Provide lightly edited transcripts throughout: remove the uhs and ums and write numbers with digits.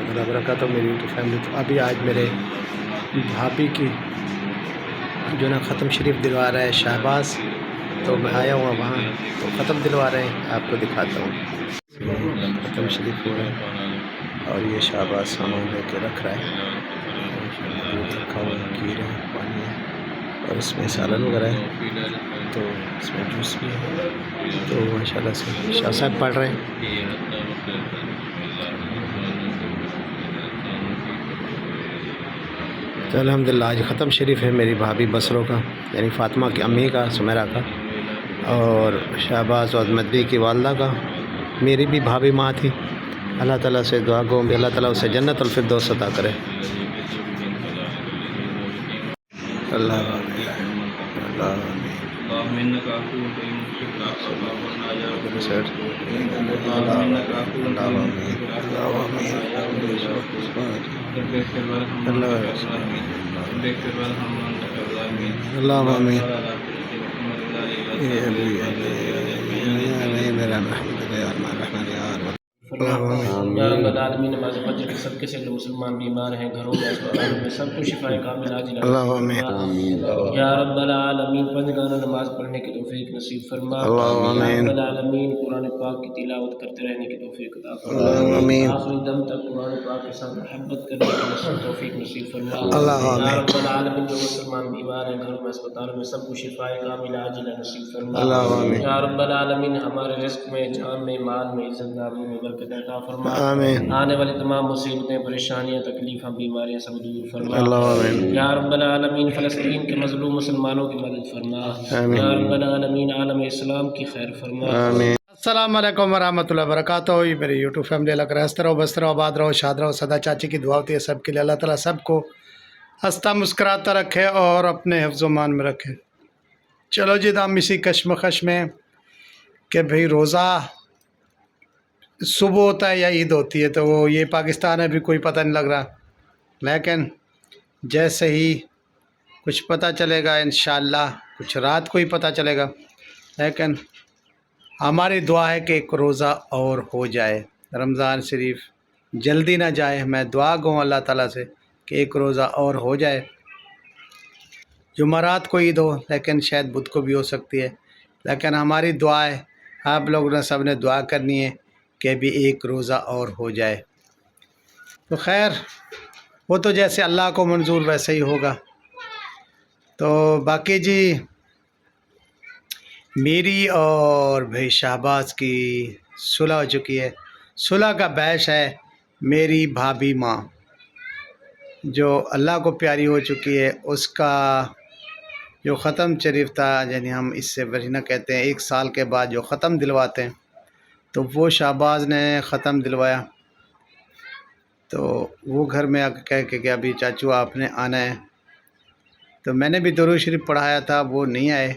اللہ وبرکاتہ میری YouTube family. تو ابھی آج میرے بھابھی کی جو نا ختم شریف دلوا رہا ہے شہباز، تو میں آیا ہوا وہاں، تو ختم دلوا رہے ہیں، آپ کو دکھاتا ہوں۔ ختم شریف ہو رہا ہے اور یہ شہباز سامان لے کے رکھ رہا ہے، دودھ رکھا ہوا ہے، کھیر ہے، پانی ہے، اور اس میں سالن وغیرہ ہے، تو اس میں جوس بھی ہے۔ تو ماشاءاللہ سے شاہ صاحب پڑھ رہے ہیں۔ تو الحمدللہ آج ختم شریف ہے میری بھابھی بسروں کا، یعنی فاطمہ کی امی کا، سمیرہ کا، اور شہباز اور مدی کی والدہ کا۔ میری بھی بھابھی ماں تھی، اللہ تعالیٰ سے دعا گو بھی اللہ تعالیٰ اسے جنت الفردوس عطا کرے۔ اللہ یا رب العالمین، نماز فجر کے صدقے سے جو مسلمان بیمار ہیں گھروں میں اسپتالوں میں سب کو شفا کامل عاجل یا رب العالمین، پنجگانہ نماز پڑھنے کی توفیق نصیب فرما۔ یا رب العالمین، قرآن پاک کی تلاوت کرتے رہنے کی توفیق عطا فرما، آخری دم تک قرآن پاک کے ساتھ محبت کرنے کی توفیق نصیب فرما۔ یا رب العالمین، جو مسلمان بیمار ہیں گھروں میں اسپتالوں میں سب کو شفا کامل عاجل نصیب فرما۔ یا رب العالمین، ہمارے رزق میں، جان میں، مال میں، عزت داری میں برکت عطا فرما۔ آنے والی تمام مصیبتیں، پریشانیاں، تکلیفیں، بیماریاں سب دور فرما۔ یا رب العالمین، فلسطین کے مظلوم مسلمانوں کی مدد فرما۔ یا رب العالمین، عالم اسلام کی خیر فرما۔ السلام علیکم ورحمۃ اللہ وبرکاتہ۔ یہ میری یوٹیوب فیملی لگ رہا ہے، ہنستے رہو، بستے رہو، آباد رہو، شاد رہو۔ سدا چاچی کی دعا ہوتی ہے سب کے لیے، اللہ تعالیٰ سب کو ہنستا مسکراتا رکھے اور اپنے حفظ و مان میں رکھے۔ چلو جی، ہم اسی کشمکش میں کہ بھئی روزہ صبح ہوتا ہے یا عید ہوتی ہے، تو وہ یہ پاکستان ہے بھی کوئی پتہ نہیں لگ رہا، لیکن جیسے ہی کچھ پتہ چلے گا انشاءاللہ، کچھ رات کو ہی پتہ چلے گا، لیکن ہماری دعا ہے کہ ایک روزہ اور ہو جائے، رمضان شریف جلدی نہ جائے۔ میں دعا گوں اللہ تعالیٰ سے کہ ایک روزہ اور ہو جائے۔ جمعرات کو عید ہو، لیکن شاید بدھ کو بھی ہو سکتی ہے، لیکن ہماری دعا ہے، آپ لوگوں نے سب نے دعا کرنی ہے کہ بھی ایک روزہ اور ہو جائے۔ تو خیر، وہ تو جیسے اللہ کو منظور ویسے ہی ہوگا۔ تو باقی جی، میری اور بھائی شہباز کی صلح ہو چکی ہے۔ صلح کا باعث ہے میری بھابھی ماں جو اللہ کو پیاری ہو چکی ہے، اس کا جو ختم شریف تھا، یعنی ہم اس سے برینا کہتے ہیں 1 سال کے بعد جو ختم دلواتے ہیں، تو وہ شہباز نے ختم دلوایا۔ تو وہ گھر میں آ کے کہہ کے کہ ابھی چاچو آپ نے آنا ہے، تو میں نے بھی درود شریف پڑھایا تھا، وہ نہیں آئے،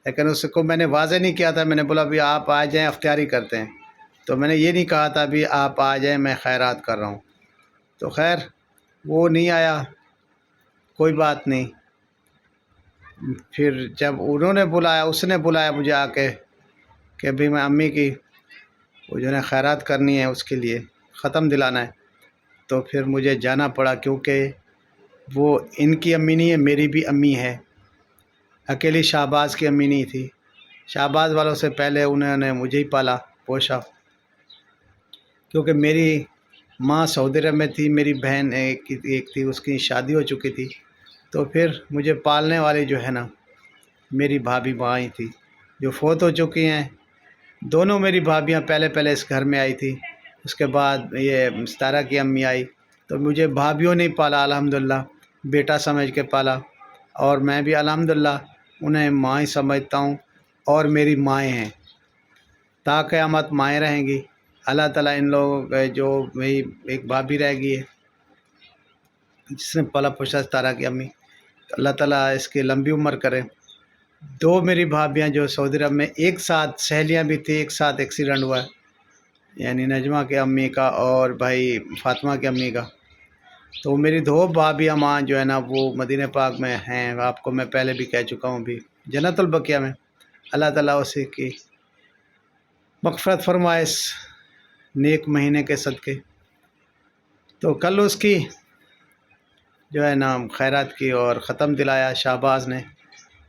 لیکن اس کو میں نے واضح نہیں کیا تھا۔ میں نے بولا ابھی آپ آ جائیں، افطاری کرتے ہیں، تو میں نے یہ نہیں کہا تھا ابھی آپ آ جائیں، میں خیرات کر رہا ہوں۔ تو خیر وہ نہیں آیا، کوئی بات نہیں۔ پھر جب انہوں نے بلایا، اس نے بلایا مجھے آ کے کہ ابھی میں امی کی وہ جو ہے خیرات کرنی ہے، اس کے لیے ختم دلانا ہے، تو پھر مجھے جانا پڑا، کیونکہ وہ ان کی امی نہیں ہے، میری بھی امی ہے، اکیلی شہباز کی امی نہیں تھی۔ شہباز والوں سے پہلے انہوں نے مجھے ہی پالا پوشا، کیونکہ میری ماں سعودی عرب میں تھی، میری بہن ایک تھی، اس کی شادی ہو چکی تھی، تو پھر مجھے پالنے والی جو ہے نا میری بھابھی ماں ہی تھی، جو فوت ہو چکی ہیں۔ دونوں میری بھابھیاں پہلے اس گھر میں آئی تھی، اس کے بعد یہ ستارہ کی امی آئی، تو مجھے بھابھیوں نے پالا، الحمدللہ بیٹا سمجھ کے پالا، اور میں بھی الحمدللہ انہیں ماں ہی سمجھتا ہوں، اور میری مائیں ہیں، تا قیامت مائیں رہیں گی۔ اللہ تعالیٰ ان لوگوں کے جو میری ایک بھابھی رہ گئی ہے جس نے پالا پوشا ستارہ کی امی، اللہ تعالیٰ اس کی لمبی عمر کرے۔ 2 میری بھابھیاں جو سعودی عرب میں ایک ساتھ، سہیلیاں بھی تھیں، ایک ساتھ ایکسیڈنٹ ہوا ہے، یعنی نجمہ کے امی کا اور بھائی فاطمہ کے امی کا۔ تو میری 2 بھابھیاں ماں جو ہے نا وہ مدینہ پاک میں ہیں، آپ کو میں پہلے بھی کہہ چکا ہوں، بھی جنت البقیہ میں۔ اللہ تعالیٰ اسی کی مغفرت فرمائے اس نیک مہینے کے صدقے۔ تو کل اس کی جو ہے نا خیرات کی اور ختم دلایا شہباز نے،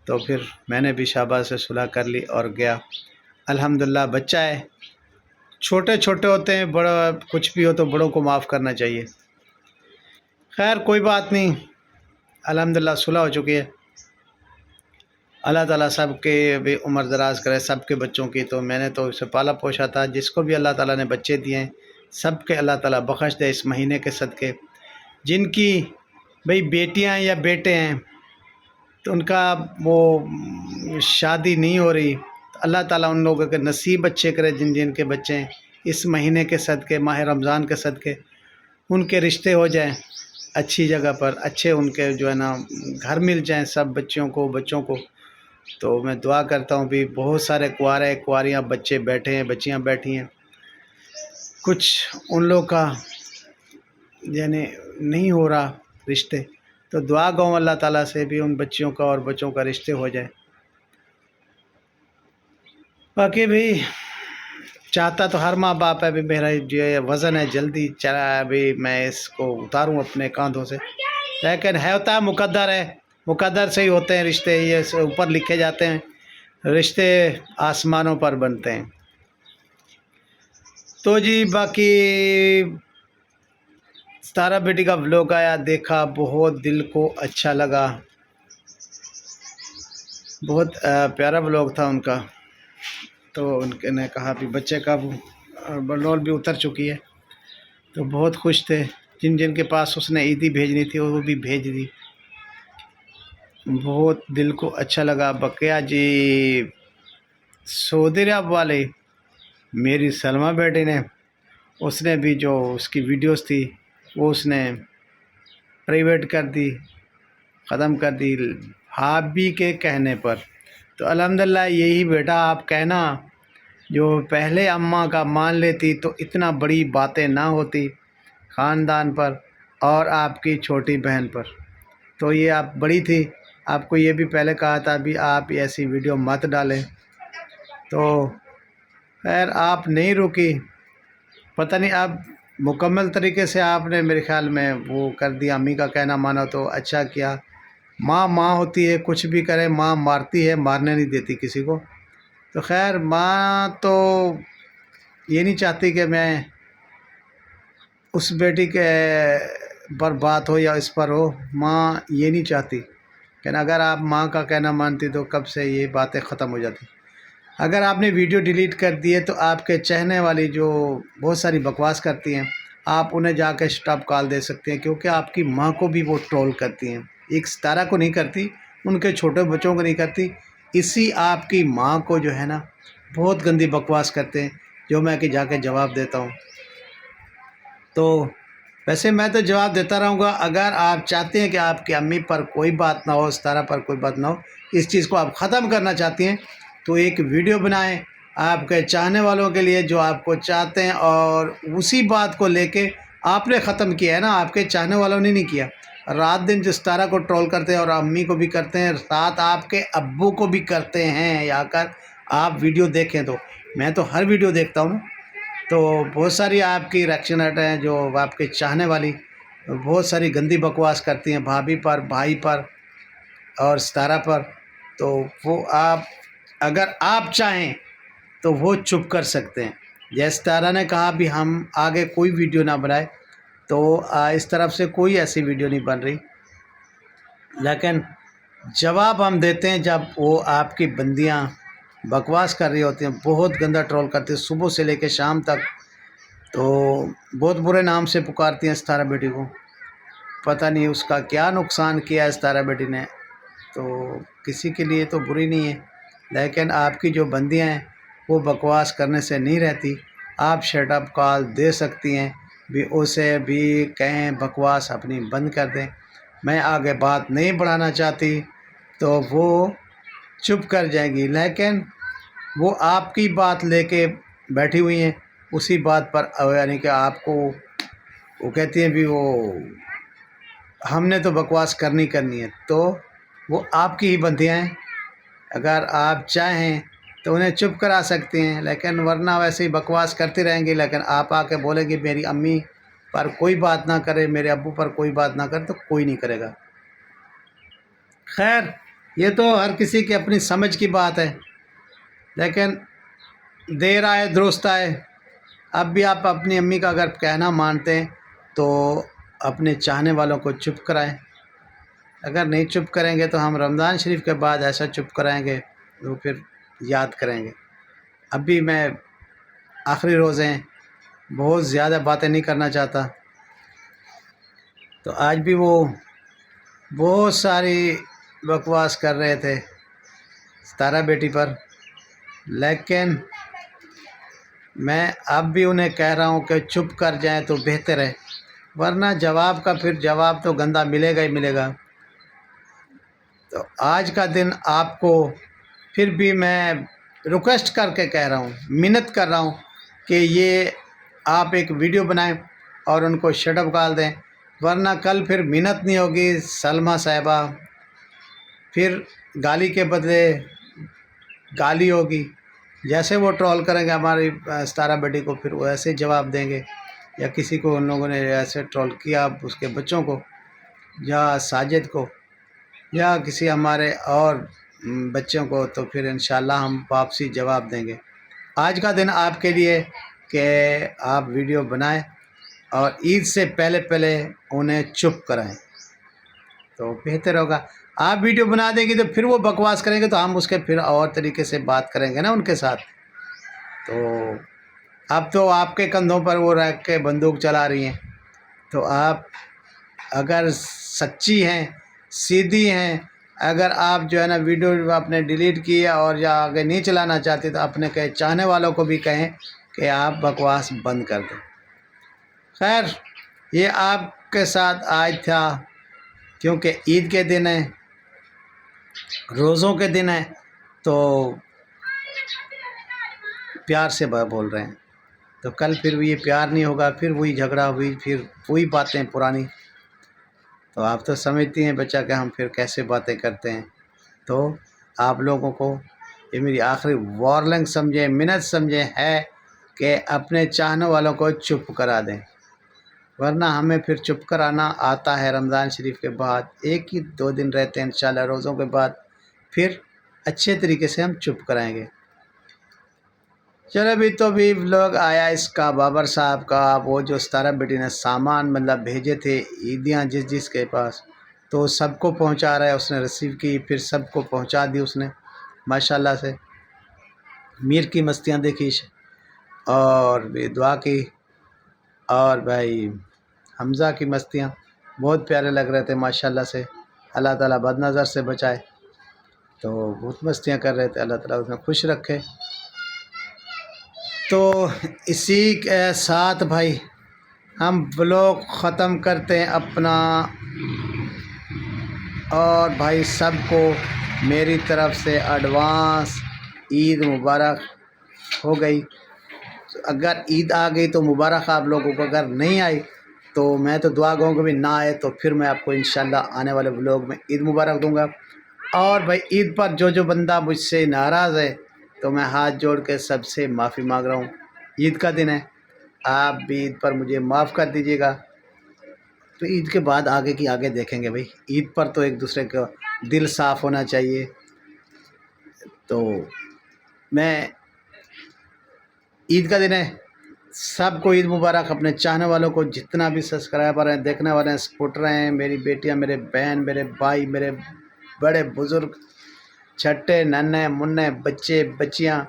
تو پھر میں نے بھی شہباز سے صلح کر لی اور گیا۔ الحمدللہ بچہ ہے، چھوٹے چھوٹے ہوتے ہیں، بڑا کچھ بھی ہو تو بڑوں کو معاف کرنا چاہیے۔ خیر کوئی بات نہیں، الحمدللہ صلح ہو چکی ہے۔ اللہ تعالیٰ سب کے بھی عمر دراز کرے، سب کے بچوں کی۔ تو میں نے تو اسے پالا پوشا تھا، جس کو بھی اللہ تعالیٰ نے بچے دیے ہیں سب کے اللہ تعالیٰ بخش دے اس مہینے کے صدقے۔ جن کی بھئی بیٹیاں یا بیٹے ہیں تو ان کا وہ شادی نہیں ہو رہی، تو اللہ تعالیٰ ان لوگوں کے نصیب اچھے کرے، جن جن کے بچے ہیں اس مہینے کے صدقے، ماہ رمضان کے صدقے ان کے رشتے ہو جائیں اچھی جگہ پر، اچھے ان کے جو ہے نا گھر مل جائیں سب بچوں کو۔ تو میں دعا کرتا ہوں بھی بہت سارے کنوارے کنواریاں بچے بیٹھے ہیں، بچیاں بیٹھی ہیں، کچھ ان لوگ کا یعنی نہیں ہو رہا رشتے، تو دعا گو اللہ تعالیٰ سے بھی ان بچیوں کا اور بچوں کا رشتے ہو جائے۔ باقی بھی چاہتا تو ہر ماں باپ ہے بھی میرا جو وزن ہے جلدی چلا بھی میں اس کو اتاروں اپنے کاندھوں سے، لیکن ہوتا ہے مقدر سے ہی ہوتے ہیں رشتے، یہ اوپر لکھے جاتے ہیں، رشتے آسمانوں پر بنتے ہیں۔ تو جی باقی ستارہ بیٹی کا ولاگ آیا، دیکھا، بہت دل کو اچھا لگا، بہت پیارا ولاگ تھا ان کا۔ تو ان نے کہا بھی بچے کا بلول بھی اتر چکی ہے، تو بہت خوش تھے۔ جن جن کے پاس اس نے عیدی بھیجنی تھی وہ بھی بھیج دی، بہت دل کو اچھا لگا۔ بقیہ جی سعودی عرب والے میری سلمہ بیٹی نے، اس نے بھی جو اس کی ویڈیوز تھی وہ اس نے پرائیویٹ کر دی، ختم کر دی بھابھی کے کہنے پر۔ تو الحمدللہ یہی بیٹا آپ کہنا، جو پہلے اماں کا مان لیتی تو اتنا بڑی باتیں نہ ہوتی خاندان پر اور آپ کی چھوٹی بہن پر۔ تو یہ آپ بڑی تھی، آپ کو یہ بھی پہلے کہا تھا بھی آپ ایسی ویڈیو مت ڈالیں، تو خیر آپ نہیں رکی، پتہ نہیں اب مکمل طریقے سے آپ نے میرے خیال میں وہ کر دیا، امی کا کہنا مانا تو اچھا کیا۔ ماں ہوتی ہے، کچھ بھی کرے ماں مارتی ہے، مارنے نہیں دیتی کسی کو۔ تو خیر ماں تو یہ نہیں چاہتی کہ میں اس بیٹی کے پر بات ہو یا اس پر ہو، ماں یہ نہیں چاہتی، کہ اگر آپ ماں کا کہنا مانتی تو کب سے یہ باتیں ختم ہو جاتی۔ اگر آپ نے ویڈیو ڈیلیٹ کر دی ہے تو آپ کے چہنے والی جو بہت ساری بکواس کرتی ہیں، آپ انہیں جا کے اسٹاپ کال دے سکتے ہیں، کیونکہ آپ کی ماں کو بھی وہ ٹرول کرتی ہیں، ایک ستارہ کو نہیں کرتی، ان کے چھوٹے بچوں کو نہیں کرتی، اسی آپ کی ماں کو جو ہے نا بہت گندی بکواس کرتے ہیں، جو میں کہ جا کے جواب دیتا ہوں۔ تو ویسے میں تو جواب دیتا رہوں گا، اگر آپ چاہتے ہیں کہ آپ کی امی پر کوئی بات نہ ہو، ستارہ پر کوئی بات نہ ہو، اس چیز کو آپ ختم کرنا چاہتی ہیں تو ایک ویڈیو بنائیں آپ کے چاہنے والوں کے لیے جو آپ کو چاہتے ہیں، اور اسی بات کو لے کے آپ نے ختم کیا ہے نا، آپ کے چاہنے والوں نے نہیں کیا۔ رات دن جو ستارہ کو ٹرول کرتے ہیں اور امی کو بھی کرتے ہیں، ساتھ آپ کے ابو کو بھی کرتے ہیں، یا کر آپ ویڈیو دیکھیں تو میں تو ہر ویڈیو دیکھتا ہوں، تو بہت ساری آپ کی ریئیکشنٹ ہیں جو آپ کے چاہنے والی بہت ساری گندی بکواس کرتی ہیں بھابھی پر، بھائی پر اور ستارہ پر۔ تو وہ آپ اگر آپ چاہیں تو وہ چپ کر سکتے ہیں، جیسے ستارہ نے کہا بھی ہم آگے کوئی ویڈیو نہ بنائے، تو اس طرف سے کوئی ایسی ویڈیو نہیں بن رہی، لیکن جواب ہم دیتے ہیں جب وہ آپ کی بندیاں بکواس کر رہی ہوتی ہیں، بہت گندا ٹرول کرتی ہیں صبح سے لے کے شام تک، تو بہت برے نام سے پکارتی ہیں ستارہ بیٹی کو، پتہ نہیں اس کا کیا نقصان کیا ہے ستارہ بیٹی نے، تو کسی کے لیے تو بری نہیں ہے، لیکن آپ کی جو بندیاں ہیں وہ بکواس کرنے سے نہیں رہتی، آپ شٹ اپ کال دے سکتی ہیں، بھی اسے بھی کہیں بکواس اپنی بند کر دیں۔ میں آگے بات نہیں بڑھانا چاہتی تو وہ چپ کر جائیں گی، لیکن وہ آپ کی بات لے کے بیٹھی ہوئی ہیں، اسی بات پر یعنی کہ آپ کو وہ کہتی ہیں بھی وہ ہم نے تو بکواس کرنی ہے، تو وہ آپ کی ہی بندیاں ہیں، اگر آپ چاہیں تو انہیں چپ کرا سکتے ہیں، لیکن ورنہ ویسے ہی بکواس کرتی رہیں گی، لیکن آپ آ کے بولیں گے میری امی پر کوئی بات نہ کرے، میرے ابو پر کوئی بات نہ کرے تو کوئی نہیں کرے گا۔ خیر یہ تو ہر کسی کی اپنی سمجھ کی بات ہے، لیکن دیر آئے درست آئے۔ اب بھی آپ اپنی امی کا اگر کہنا مانتے ہیں تو اپنے چاہنے والوں کو چپ کرائیں، اگر نہیں چپ کریں گے تو ہم رمضان شریف کے بعد ایسا چپ کرائیں گے وہ پھر یاد کریں گے۔ اب بھی میں آخری روزے ہیں، بہت زیادہ باتیں نہیں کرنا چاہتا، تو آج بھی وہ بہت ساری بکواس کر رہے تھے ستارہ بیٹی پر، لیکن میں اب بھی انہیں کہہ رہا ہوں کہ چپ کر جائیں تو بہتر ہے، ورنہ جواب کا پھر جواب تو گندا ملے گا ہی ملے گا۔ تو آج کا دن آپ کو پھر بھی میں ریکویسٹ کر کے کہہ رہا ہوں، منت کر رہا ہوں کہ یہ آپ ایک ویڈیو بنائیں اور ان کو شٹ اپ کال دیں، ورنہ کل پھر منت نہیں ہوگی سلمیٰ صاحبہ، پھر گالی کے بدلے گالی ہوگی۔ جیسے وہ ٹرول کریں گے ہماری ستارہ بیٹی کو، پھر وہ ایسے جواب دیں گے، یا کسی کو ان لوگوں نے ایسے ٹرول کیا اس کے بچوں کو یا ساجد کو یا کسی ہمارے اور بچوں کو، تو پھر انشاءاللہ ہم واپسی جواب دیں گے۔ آج کا دن آپ کے لیے کہ آپ ویڈیو بنائیں اور عید سے پہلے پہلے انہیں چپ کرائیں تو بہتر ہوگا۔ آپ ویڈیو بنا دیں گی تو پھر وہ بکواس کریں گے تو ہم اس کے پھر اور طریقے سے بات کریں گے نا ان کے ساتھ۔ تو اب تو آپ کے کندھوں پر وہ رکھ کے بندوق چلا رہی ہیں، تو آپ اگر سچی ہیں، سیدھی ہیں، اگر آپ جو ہے نا ویڈیو آپ نے ڈیلیٹ کی اور یا آگے نہیں چلانا چاہتے تو اپنے چاہنے والوں کو بھی کہیں کہ آپ بکواس بند کر دیں۔ خیر یہ آپ کے ساتھ آج تھا، کیونکہ عید کے دن ہے، روزوں کے دن ہے، تو پیار سے بول رہے ہیں، تو کل پھر بھی یہ پیار نہیں ہوگا، پھر وہی جھگڑا ہوئی، پھر وہی باتیں پرانی۔ تو آپ تو سمجھتی ہیں بچہ کہ ہم پھر کیسے باتیں کرتے ہیں، تو آپ لوگوں کو یہ میری آخری وارننگ سمجھیں، منت سمجھیں ہے کہ اپنے چاہنے والوں کو چپ کرا دیں، ورنہ ہمیں پھر چپ کرانا آتا ہے۔ رمضان شریف کے بعد ایک ہی 2 دن رہتے ہیں انشاءاللہ روزوں کے بعد، پھر اچھے طریقے سے ہم چپ کرائیں گے۔ چلو بھی تو بھی لوگ آیا اس کا بابر صاحب کا، وہ جو ستارہ بیٹی نے سامان مطلب بھیجے تھے عیدیاں جس کے پاس، تو سب کو پہنچا رہا ہے، اس نے ریسیو کی، پھر سب کو پہنچا دی اس نے ماشاءاللہ سے۔ میر کی مستیاں دیکھی اور بھی دعا کی، اور بھائی حمزہ کی مستیاں بہت پیارے لگ رہے تھے ماشاءاللہ سے، اللہ تعالیٰ بد نظر سے بچائے، تو بہت مستیاں کر رہے تھے، اللہ تعالیٰ اس میں خوش رکھے۔ تو اسی کے ساتھ بھائی ہم بلاگ ختم کرتے ہیں اپنا، اور بھائی سب کو میری طرف سے ایڈوانس عید مبارک ہو گئی۔ اگر عید آ گئی تو مبارک آپ لوگوں کو، اگر نہیں آئی تو میں تو دعا گوں کہ بھی نہ آئے، تو پھر میں آپ کو انشاءاللہ آنے والے بلاگ میں عید مبارک دوں گا۔ اور بھائی عید پر جو بندہ مجھ سے ناراض ہے تو میں ہاتھ جوڑ کے سب سے معافی مانگ رہا ہوں، عید کا دن ہے، آپ بھی عید پر مجھے معاف کر دیجیے گا۔ تو عید کے بعد آگے کی آگے دیکھیں گے بھائی، عید پر تو ایک دوسرے کا دل صاف ہونا چاہیے۔ تو میں عید کا دن ہے، سب کو عید مبارک، اپنے چاہنے والوں کو، جتنا بھی سبسکرائبر ہیں، دیکھنے والے ہیں، سپورٹر ہیں، میری بیٹیاں، میرے بہن، میرے بھائی، میرے بڑے بزرگ، چھٹے ننھے منھے، بچے بچیاں،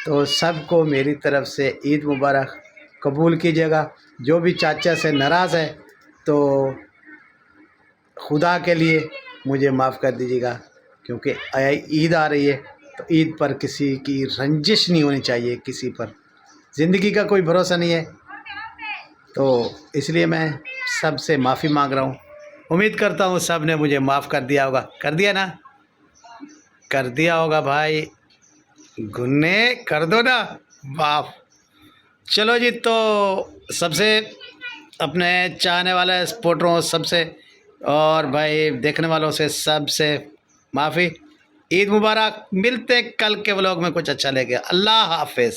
تو سب کو میری طرف سے عید مبارک قبول کیجیے گا۔ جو بھی چاچا سے ناراض ہے تو خدا کے لیے مجھے معاف کر دیجیے گا، کیونکہ عید آ رہی ہے، تو عید پر کسی کی رنجش نہیں ہونی چاہیے، کسی پر، زندگی کا کوئی بھروسہ نہیں ہے، تو اس لیے میں سب سے معافی مانگ رہا ہوں۔ امید کرتا ہوں سب نے مجھے معاف کر دیا ہوگا، کر دیا نا؟ کر دیا ہوگا بھائی، گنے کر دو نا معاف۔ چلو جی، تو سب سے اپنے چاہنے والے سپورٹروں سب سے، اور بھائی دیکھنے والوں سے سب سے معافی، عید مبارک۔ ملتے کل کے ولاگ میں کچھ اچھا لے گیا، اللہ حافظ۔